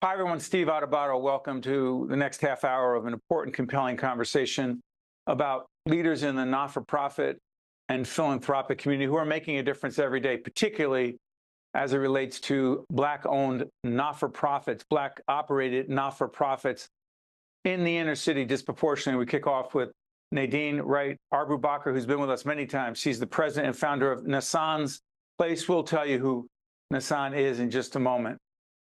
Hi, everyone. Steve Adubato. Welcome to the next half hour of an important, compelling conversation about leaders in the not-for-profit and philanthropic community who are making a difference every day, particularly as it relates to Black-owned not-for-profits, Black-operated not-for-profits in the inner city disproportionately. We kick off with Nadine Wright Arbubakr, who's been with us many times. She's the president and founder of Nassan's Place. We'll tell you who Nassan is in just a moment.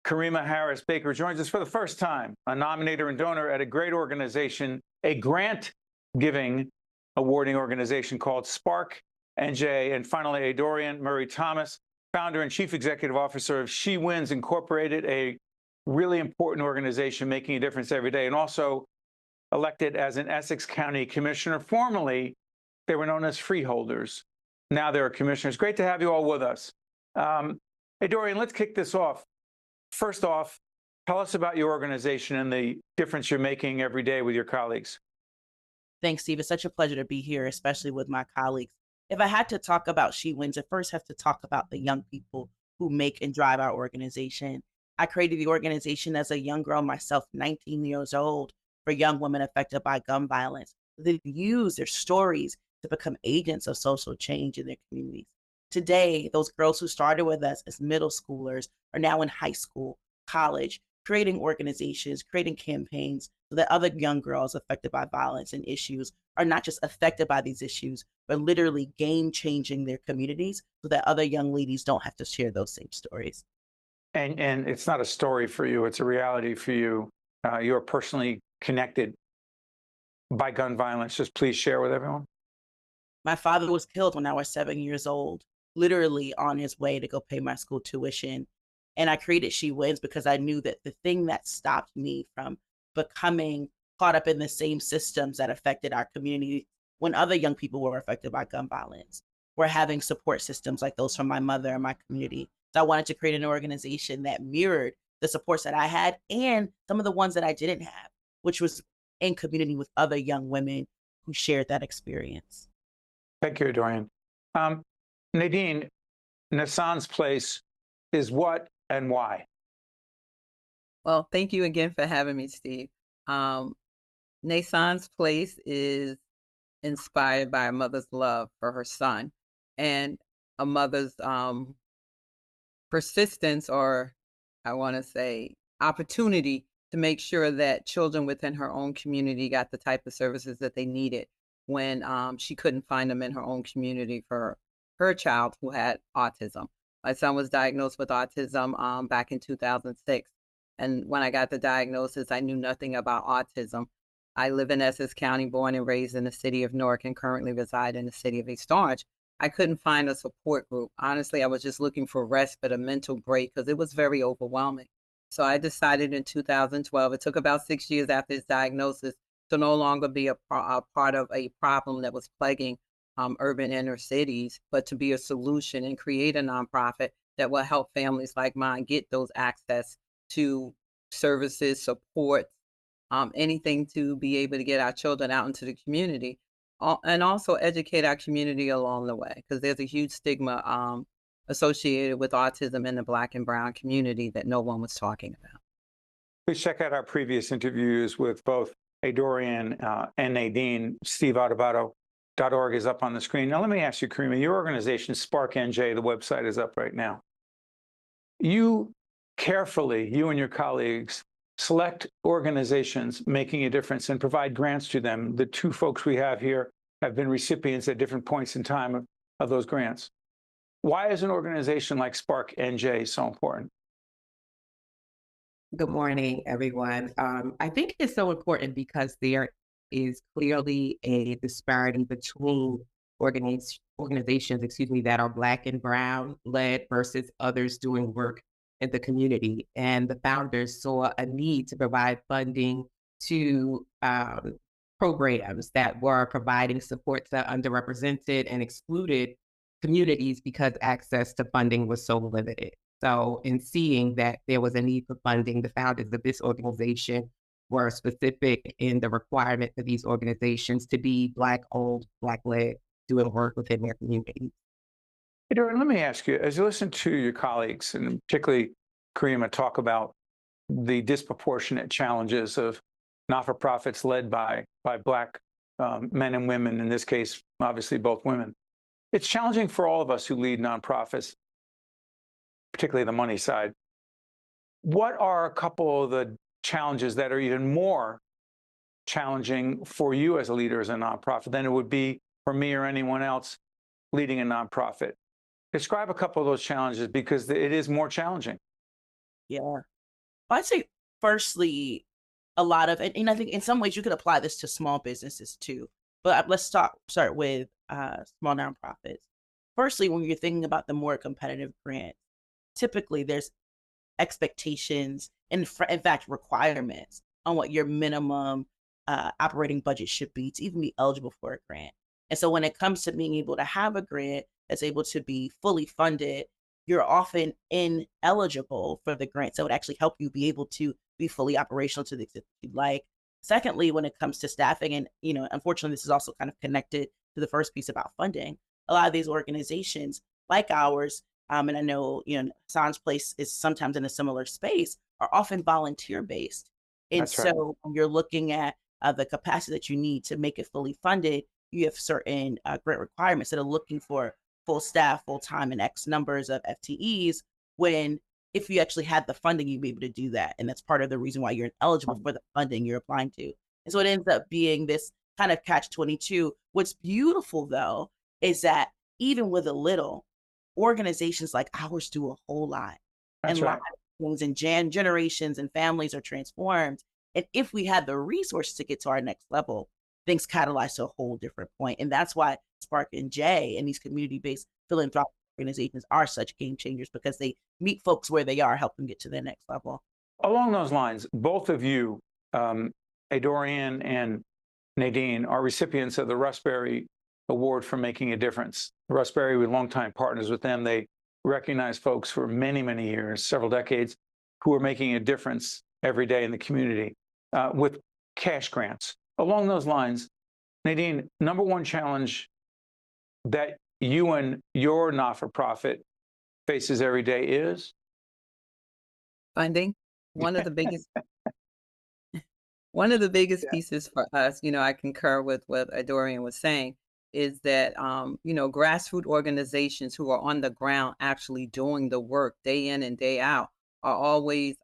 Karima Harris Baker joins us for the first time, a nominator and donor at a great organization, a grant-giving awarding organization called Spark NJ. And finally, Adorian Murray Thomas, founder and chief executive officer of She Wins Incorporated, a really important organization making a difference every day, and also elected as an Essex County commissioner. Formerly, they were known as freeholders. Now they're commissioners. Great to have you all with us. Adorian, let's kick this off. First off, tell us about your organization and the difference you're making every day with your colleagues. Thanks, Steve. It's such a pleasure to be here, especially with my colleagues. If I had to talk about She Wins, I first have to talk about the young people who make and drive our organization. I created the organization as a young girl myself, 19 years old, for young women affected by gun violence. They use their stories to become agents of social change in their communities. Today, those girls who started with us as middle schoolers are now in high school, college, creating organizations, creating campaigns so that other young girls affected by violence and issues are not just affected by these issues, but literally game-changing their communities so that other young ladies don't have to share those same stories. And it's not a story for you, it's a reality for you. You're personally connected by gun violence. Just please share with everyone. My father was killed when I was 7 years old, literally on his way to go pay my school tuition. And I created She Wins because I knew that the thing that stopped me from becoming caught up in the same systems that affected our community when other young people were affected by gun violence were having support systems like those from my mother and my community. So I wanted to create an organization that mirrored the supports that I had and some of the ones that I didn't have, which was in community with other young women who shared that experience. Thank you, Dorian. Nadine, Nassan's Place is what and why? Well, thank you again for having me, Steve. Nassan's Place is inspired by a mother's love for her son and a mother's persistence, or I want to say opportunity, to make sure that children within her own community got the type of services that they needed when she couldn't find them in her own community for her child who had autism. My son was diagnosed with autism back in 2006. And when I got the diagnosis, I knew nothing about autism. I live in Essex County, born and raised in the city of Newark, and currently reside in the city of East Orange. I couldn't find a support group. Honestly, I was just looking for respite, a mental break, because it was very overwhelming. So I decided in 2012, it took about 6 years after his diagnosis, to no longer be a part of a problem that was plaguing urban inner cities, but to be a solution and create a nonprofit that will help families like mine get those access to services, support, anything to be able to get our children out into the community, and also educate our community along the way, because there's a huge stigma associated with autism in the Black and Brown community that no one was talking about. Please check out our previous interviews with both Adorian and Nadine. SteveAutobato.org is up on the screen. Now, let me ask you, Karima, your organization, Spark NJ, the website is up right now. You carefully, you and your colleagues, select organizations making a difference and provide grants to them. The two folks we have here have been recipients at different points in time of those grants. Why is an organization like Spark NJ so important? Good morning, everyone. I think it's so important because there is clearly a disparity between organizations, that are Black and Brown led versus others doing work in the community. And the founders saw a need to provide funding to programs that were providing support to underrepresented and excluded communities because access to funding was so limited. So in seeing that there was a need for funding, the founders of this organization were specific in the requirement for these organizations to be Black-owned, Black-led, doing work within their communities. Adorian, let me ask you, as you listen to your colleagues, and particularly Karima, talk about the disproportionate challenges of not-for-profits led by Black men and women, in this case, obviously both women. It's challenging for all of us who lead nonprofits, particularly the money side. What are a couple of the challenges that are even more challenging for you as a leader as a nonprofit than it would be for me or anyone else leading a nonprofit? Describe a couple of those challenges, because it is more challenging. Yeah. I'd say, firstly, a lot of, and I think in some ways you could apply this to small businesses too. But let's start with small nonprofits. Firstly, when you're thinking about the more competitive grants, typically there's expectations and, in fact, requirements on what your minimum operating budget should be to even be eligible for a grant. And so when it comes to being able to have a grant that's able to be fully funded, you're often ineligible for the grant. So it would actually help you be able to be fully operational to the extent you'd like. Secondly, when it comes to staffing, and unfortunately, this is also kind of connected to the first piece about funding. A lot of these organizations, like ours, and I know Hassan's place is sometimes in a similar space, are often volunteer based. And That's right. so when you're looking at the capacity that you need to make it fully funded, you have certain grant requirements that are looking for full staff, full time, and X numbers of FTEs, when if you actually had the funding, you'd be able to do that. And that's part of the reason why you're eligible for the funding you're applying to. And so it ends up being this kind of catch-22. What's beautiful, though, is that even with a little, organizations like ours do a whole lot. That's And right. lots of things, and generations and families are transformed. And if we had the resources to get to our next level, things catalyze to a whole different point. And that's why Spark and J and these community-based philanthropic organizations are such game changers, because they meet folks where they are, help them get to their next level. Along those lines, both of you, Adorian and Nadine, are recipients of the Rusberry Award for Making a Difference. Rusberry, we're longtime partners with them. They recognize folks for many, many years, several decades, who are making a difference every day in the community with cash grants. Along those lines, Nadine, number one challenge that you and your not-for-profit faces every day is? Funding. One of the biggest pieces for us, I concur with what Adorian was saying, is that grassroots organizations who are on the ground actually doing the work day in and day out are always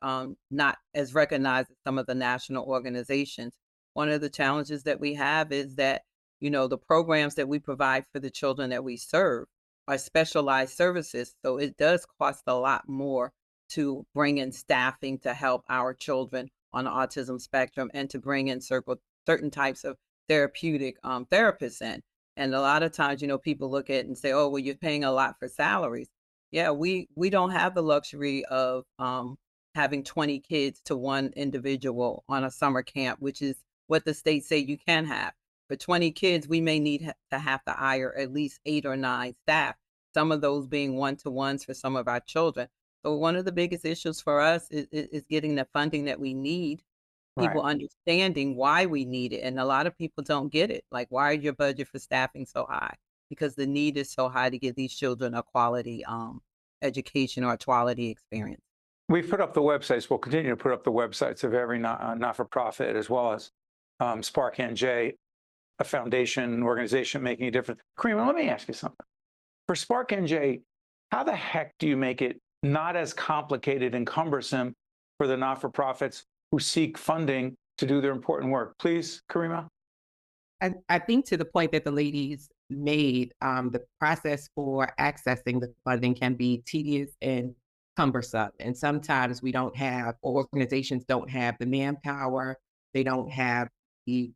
not as recognized as some of the national organizations. One of the challenges that we have is that the programs that we provide for the children that we serve are specialized services, so it does cost a lot more to bring in staffing to help our children on the autism spectrum, and to bring in certain types of therapeutic therapists in. And a lot of times, people look at it and say, oh, well, you're paying a lot for salaries. Yeah, we don't have the luxury of having 20 kids to one individual on a summer camp, which is what the states say you can have. For 20 kids, we may need to have to hire at least 8 or 9 staff, some of those being one-to-ones for some of our children. So one of the biggest issues for us is getting the funding that we need, people understanding why we need it. And a lot of people don't get it. Like, why is your budget for staffing so high? Because the need is so high to give these children a quality education or a quality experience. We've put up the websites. We'll continue to put up the websites of every not-for-profit, as well as Spark NJ, a foundation organization making a difference. Karima, let me ask you something. For Spark NJ, how the heck do you make it not as complicated and cumbersome for the not-for-profits who seek funding to do their important work? Please, Karima. I think, to the point that the ladies made, the process for accessing the funding can be tedious and cumbersome. And sometimes we don't have, or organizations don't have, the manpower, they don't have the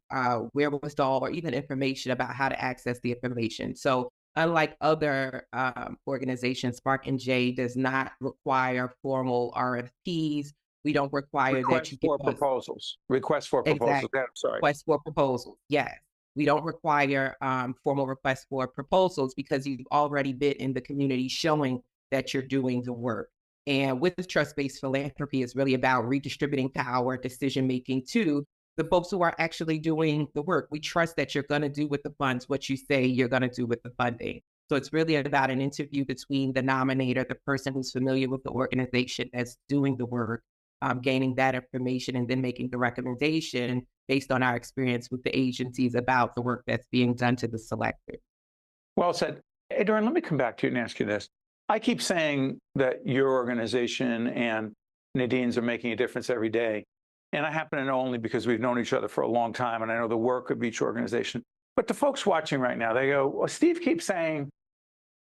wherewithal or even information about how to access the information. So unlike other organizations, Spark and J does not require formal RFPs. We don't require that you give us proposals. Requests for proposals. Exactly. I'm sorry. Requests for proposals. Yes. We don't require formal requests for proposals, because you've already been in the community showing that you're doing the work. And with trust-based philanthropy, it's really about redistributing power, decision-making to the folks who are actually doing the work. We trust that you're going to do with the funds what you say you're going to do with the funding. So it's really about an interview between the nominator, the person who's familiar with the organization that's doing the work, gaining that information and then making the recommendation based on our experience with the agencies about the work that's being done to the selector. Well said. Hey, Doreen, let me come back to you and ask you this. I keep saying that your organization and Nadine's are making a difference every day. And I happen to know only because we've known each other for a long time and I know the work of each organization. But the folks watching right now, they go, well, Steve keeps saying,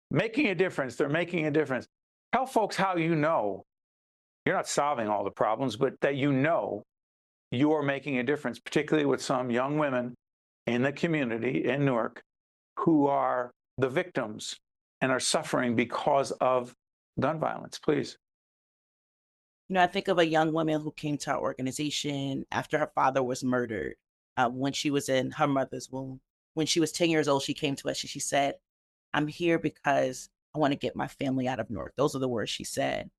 making a difference, they're making a difference. Tell folks how you know you're not solving all the problems, but that you know you're making a difference, particularly with some young women in the community in Newark who are the victims and are suffering because of gun violence. Please. I think of a young woman who came to our organization after her father was murdered when she was in her mother's womb. When she was 10 years old, she came to us and she said, I'm here because I want to get my family out of Newark. Those are the words she said.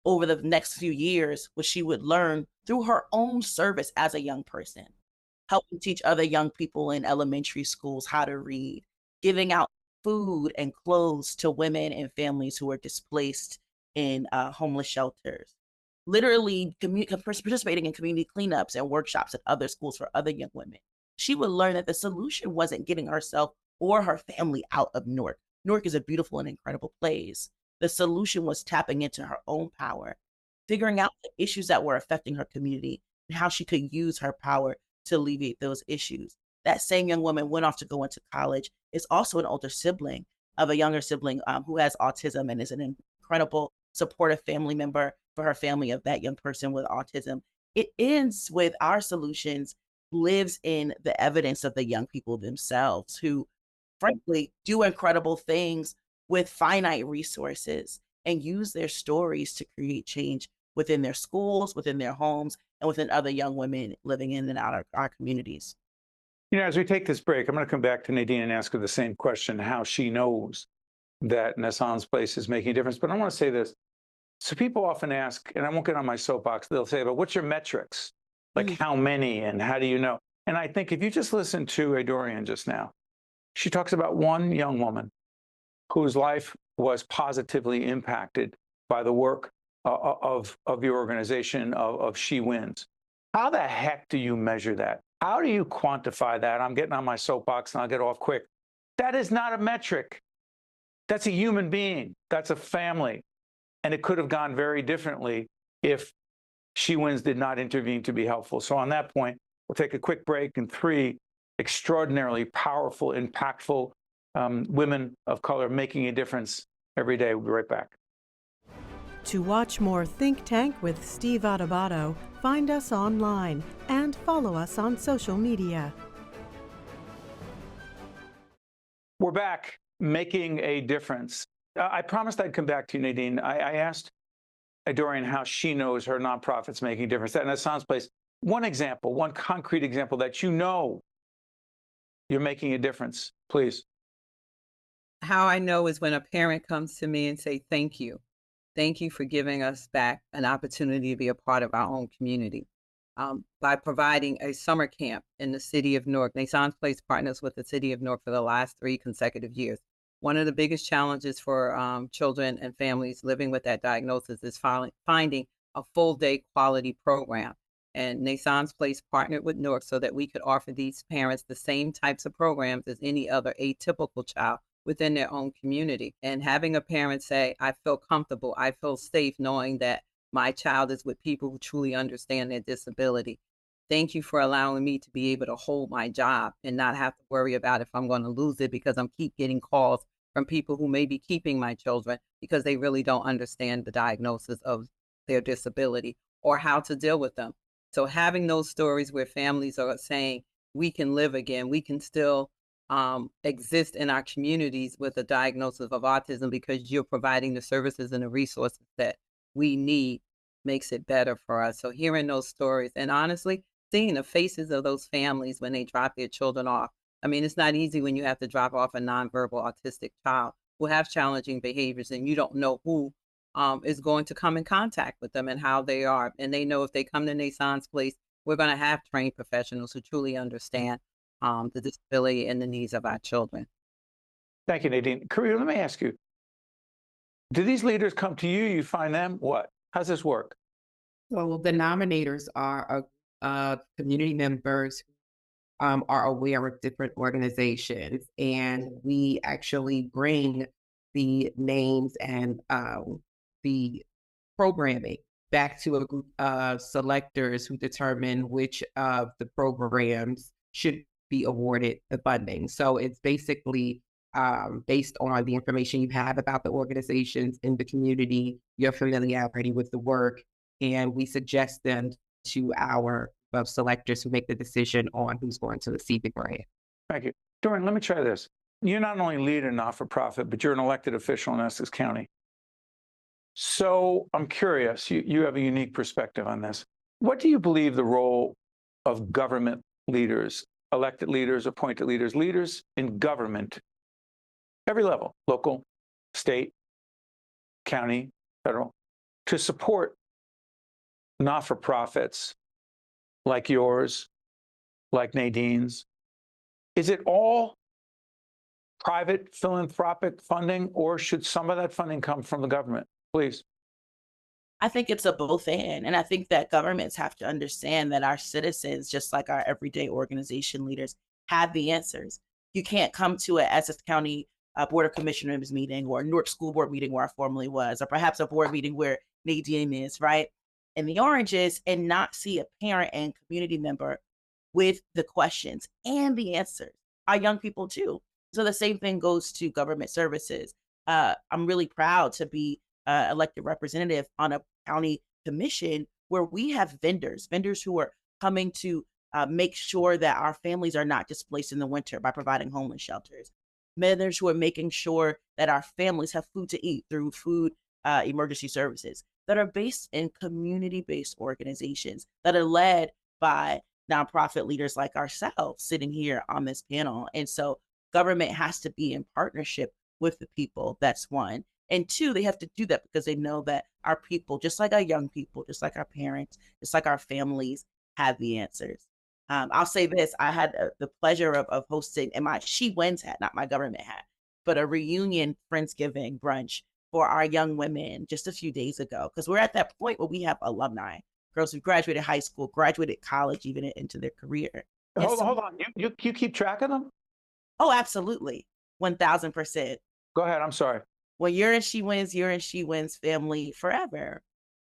Over the next few years, what she would learn through her own service as a young person, helping teach other young people in elementary schools how to read, giving out food and clothes to women and families who are displaced in homeless shelters, literally participating in community cleanups and workshops at other schools for other young women. She would learn that the solution wasn't getting herself or her family out of Newark. Newark is a beautiful and incredible place. The solution was tapping into her own power, figuring out the issues that were affecting her community and how she could use her power to alleviate those issues. That same young woman went off to go into college, is also an older sibling of a younger sibling who has autism and is an incredible supportive family member for her family of that young person with autism. It ends with our solutions lives in the evidence of the young people themselves who frankly do incredible things with finite resources and use their stories to create change within their schools, within their homes, and within other young women living in and out of our communities. As we take this break, I'm going to come back to Nadine and ask her the same question, how she knows that Nassan's place is making a difference. But I want to say this. So people often ask, and I won't get on my soapbox, they'll say, but what's your metrics? Like how many and how do you know? And I think if you just listen to Dorian just now, she talks about one young woman whose life was positively impacted by the work of your organization, of She Wins. How the heck do you measure that? How do you quantify that? I'm getting on my soapbox and I'll get off quick. That is not a metric. That's a human being. That's a family. And it could have gone very differently if She Wins did not intervene to be helpful. So on that point, we'll take a quick break, and 3 extraordinarily powerful, impactful women of color making a difference every day. We'll be right back. To watch more Think Tank with Steve Adubato, find us online and follow us on social media. We're back, making a difference. I promised I'd come back to you, Nadine. I asked Dorian how she knows her nonprofit's making a difference. That Nassan's place, one example, one concrete example that you know you're making a difference, please. How I know is when a parent comes to me and say, thank you. Thank you for giving us back an opportunity to be a part of our own community. By providing a summer camp in the city of Newark. Nassan's Place partners with the city of Newark for the last 3 consecutive years. One of the biggest challenges for children and families living with that diagnosis is finding a full day quality program. And Nassan's Place partnered with Newark so that we could offer these parents the same types of programs as any other atypical child within their own community. And having a parent say, I feel comfortable, I feel safe knowing that my child is with people who truly understand their disability. Thank you for allowing me to be able to hold my job and not have to worry about if I'm going to lose it because I'm keep getting calls from people who may be keeping my children because they really don't understand the diagnosis of their disability or how to deal with them. So having those stories where families are saying, we can live again, we can still exist in our communities with a diagnosis of autism because you're providing the services and the resources that we need makes it better for us. So hearing those stories and honestly, seeing the faces of those families when they drop their children off. I mean, it's not easy when you have to drop off a nonverbal autistic child who have challenging behaviors and you don't know who is going to come in contact with them and how they are. And they know if they come to Nassan's Place, we're going to have trained professionals who truly understand the disability and the needs of our children. Thank you, Nadine. Kareem, let me ask you, do these leaders come to you? You find them? What? How's this work? So the nominators are community members are aware of different organizations, and we actually bring the names and the programming back to a group of selectors who determine which of the programs should be awarded the funding. So it's basically based on the information you have about the organizations in the community, your familiarity with the work, and we suggest them to our selectors who make the decision on who's going to receive the grant. Thank you. Dorian, let me try this. You not only lead a not-for-profit, but you're an elected official in Essex County. So I'm curious, you have a unique perspective on this. What do you believe the role of government leaders, elected leaders, appointed leaders, leaders in government, every level, local, state, county, federal, to support not-for-profits like yours, like Nadine's? Is it all private philanthropic funding, or should some of that funding come from the government? Please. I think it's a both and I think that governments have to understand that our citizens, just like our everyday organization leaders, have the answers. You can't come to a Essex County Board of Commissioners meeting or a Newark School Board meeting where I formerly was, or perhaps a board meeting where Nadine is, right? In the oranges, and not see a parent and community member with the questions and the answers. Our young people too. So the same thing goes to government services. I'm really proud to be elected representative on a county commission where we have vendors who are coming to make sure that our families are not displaced in the winter by providing homeless shelters. Vendors who are making sure that our families have food to eat through food emergency services that are based in community-based organizations that are led by nonprofit leaders like ourselves sitting here on this panel. And so government has to be in partnership with the people. That's one. And two, they have to do that because they know that our people, just like our young people, just like our parents, just like our families, have the answers. I'll say this, I had the pleasure of hosting in my She Wins hat, not my government hat, but a reunion Friendsgiving brunch for our young women just a few days ago, because we're at that point where we have alumni, girls who graduated high school, graduated college, even into their career. Hold on. You keep track of them? Oh, absolutely. 1000%. Go ahead. I'm sorry. When you're in She Wins, you're in She Wins family forever.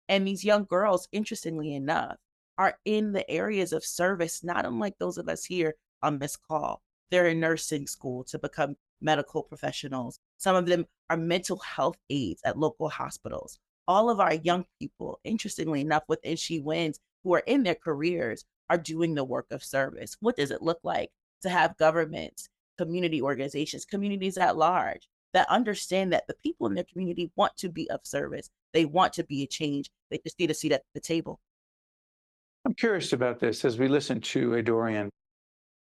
And these young girls, interestingly enough, are in the areas of service, not unlike those of us here on this call. They're in nursing school to become medical professionals. Some of them are mental health aides at local hospitals. All of our young people, interestingly enough, within She Wins, who are in their careers, are doing the work of service. What does it look like to have governments, community organizations, communities at large that understand that the people in their community want to be of service? They want to be a change. They just need a seat at the table. I'm curious about this as we listen to Dorian.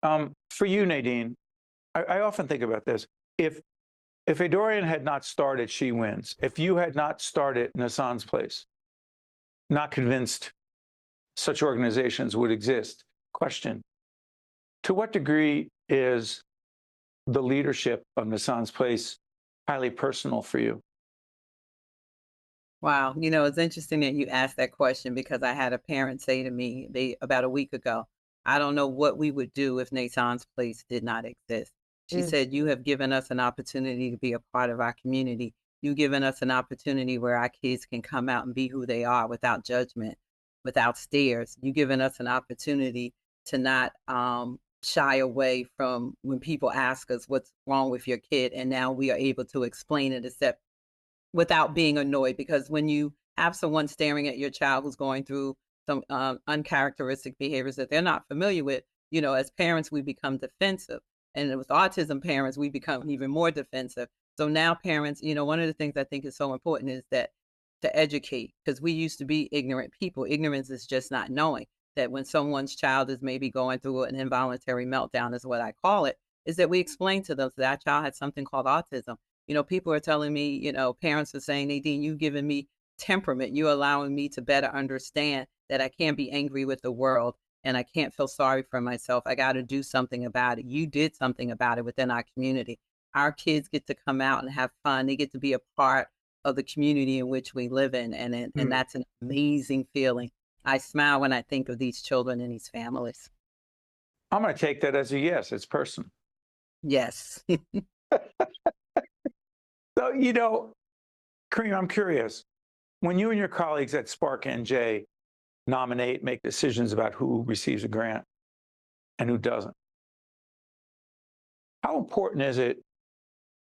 For you, Nadine, I often think about this. If Dorian had not started She Wins, if you had not started Nassan's Place, not convinced such organizations would exist, question, to what degree is the leadership of Nassan's Place highly personal for you? Wow. It's interesting that you asked that question because I had a parent say to me about a week ago, I don't know what we would do if Nathan's Place did not exist. She said, you have given us an opportunity to be a part of our community. You've given us an opportunity where our kids can come out and be who they are without judgment, without stares. You've given us an opportunity to not shy away from when people ask us what's wrong with your kid. And now we are able to explain it except without being annoyed, because when you have someone staring at your child who's going through some uncharacteristic behaviors that they're not familiar with, as parents, we become defensive. And with autism parents, we become even more defensive. So now parents, one of the things I think is so important is that to educate, because we used to be ignorant people. Ignorance is just not knowing that when someone's child is maybe going through an involuntary meltdown, is what I call it, is that we explain to them that child had something called autism. People are telling me, parents are saying, Nadine, you've given me temperament. You're allowing me to better understand that I can't be angry with the world and I can't feel sorry for myself. I got to do something about it. You did something about it within our community. Our kids get to come out and have fun. They get to be a part of the community in which we live in. And that's an amazing feeling I smile when I think of these children and these families. I'm going to take that as a yes. It's personal. Yes. So, Kareem, I'm curious. When you and your colleagues at Spark NJ nominate, make decisions about who receives a grant and who doesn't, how important is it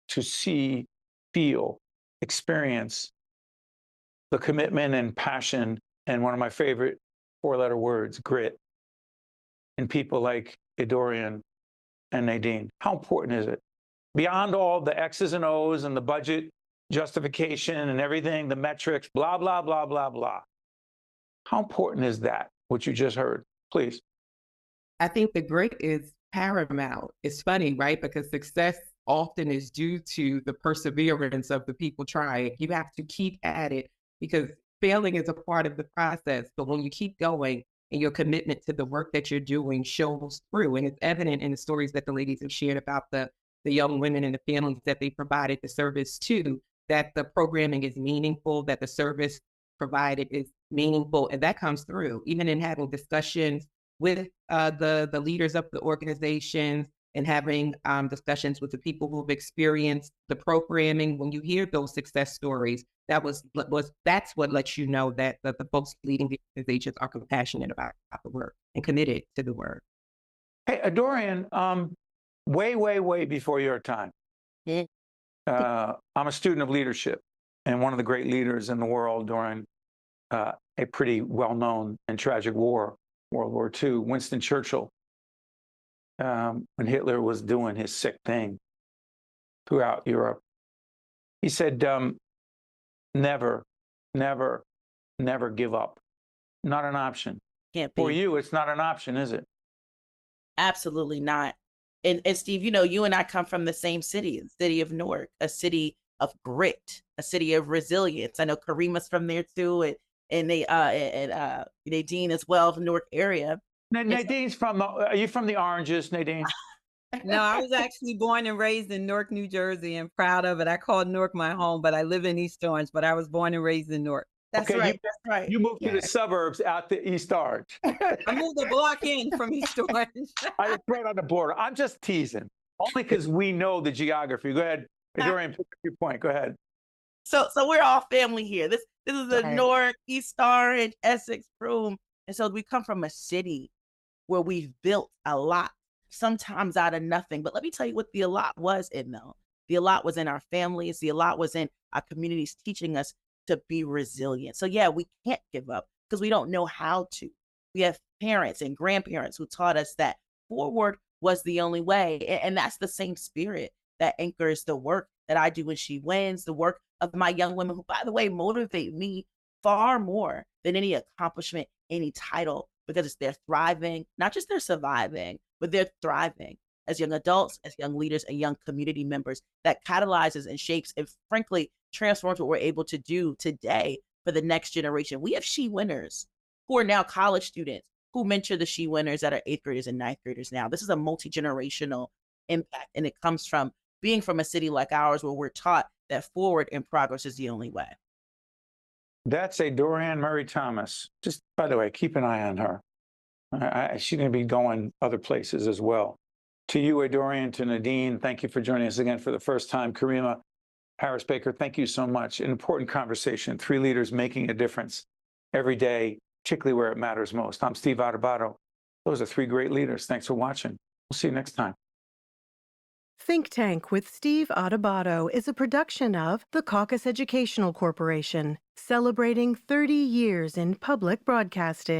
to see, feel, experience the commitment and passion, and one of my favorite four-letter words, grit, in people like Adorian and Nadine? How important is it? Beyond all the X's and O's and the budget justification and everything, the metrics, blah, blah, blah, blah, blah. How important is that, what you just heard? Please. I think the grit is paramount. It's funny, right? Because success often is due to the perseverance of the people trying. You have to keep at it because failing is a part of the process. But when you keep going and your commitment to the work that you're doing shows through, and it's evident in the stories that the ladies have shared about the young women and the families that they provided the service to, that the programming is meaningful, that the service provided is meaningful, and that comes through, even in having discussions with the leaders of the organizations and having discussions with the people who've experienced the programming. When you hear those success stories, that's what lets you know that the folks leading the organizations are compassionate about the work and committed to the work. Hey, Adorian, way before your time, I'm a student of leadership, and one of the great leaders in the world during a pretty well-known and tragic war, World War II, Winston Churchill, when Hitler was doing his sick thing throughout Europe, he said, never, never, never give up. Not an option. Can't be. For you, it's not an option, is it? Absolutely not. And Steve, you and I come from the same city, the city of Newark, a city of grit, a city of resilience. I know Karima's from there too, and Nadine as well from the Newark area. Nadine's from, are you from the Oranges, Nadine? No, I was actually born and raised in Newark, New Jersey, and proud of it. I call Newark my home, but I live in East Orange, but I was born and raised in Newark. That's Okay, right. That's right. You moved to the suburbs out to East Orange. I moved a block in from East Orange. I was right on the border. I'm just teasing, only because we know the geography. Go ahead, Dorian, pick up your point. Go ahead. So we're all family here. This is a Newark, East Orange, Essex room, and so we come from a city where we've built a lot, sometimes out of nothing. But let me tell you what the a lot was in, though. The a lot was in our families. The a lot was in our communities teaching us to be resilient. So yeah, we can't give up because we don't know how to. We have parents and grandparents who taught us that forward was the only way. And that's the same spirit that anchors the work that I do when She Wins, the work of my young women who, by the way, motivate me far more than any accomplishment, any title, because they're thriving, not just they're surviving, but they're thriving as young adults, as young leaders, and young community members that catalyzes and shapes and frankly transforms what we're able to do today for the next generation. We have She Winners who are now college students who mentor the She Winners that are 8th graders and 9th graders now. This is a multi-generational impact, and it comes from being from a city like ours where we're taught that forward and progress is the only way. That's a Dorian Murray Thomas. Just, by the way, keep an eye on her. She's going to be going other places as well. To you, Dorian, to Nadine, thank you for joining us again for the first time. Karima Harris Baker, thank you so much. An important conversation. 3 leaders making a difference every day, particularly where it matters most. I'm Steve Adubato. Those are 3 great leaders. Thanks for watching. We'll see you next time. Think Tank with Steve Adubato is a production of the Caucus Educational Corporation, celebrating 30 years in public broadcasting.